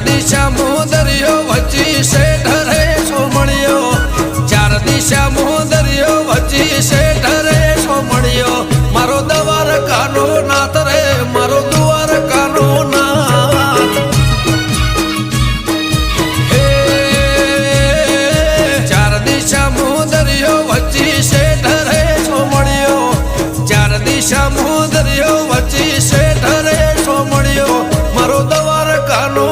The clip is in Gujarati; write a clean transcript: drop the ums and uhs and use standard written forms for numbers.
દિશા દરિયો વચ્ચી શેઠ રે સોમણિયો ચાર દિશા દરિયો વચ્ચી શેઠ રે સોમણિયો મારો દ્વારકાનો નાથ રે મારો દ્વારકાનો નાથ હે ચાર દિશા દરિયો વચ્ચી શેઠ રે સોમણિયો ચાર દિશા દરિયો વચ્ચી શેઠ રે સોમણિયો મારો દ્વારકાનો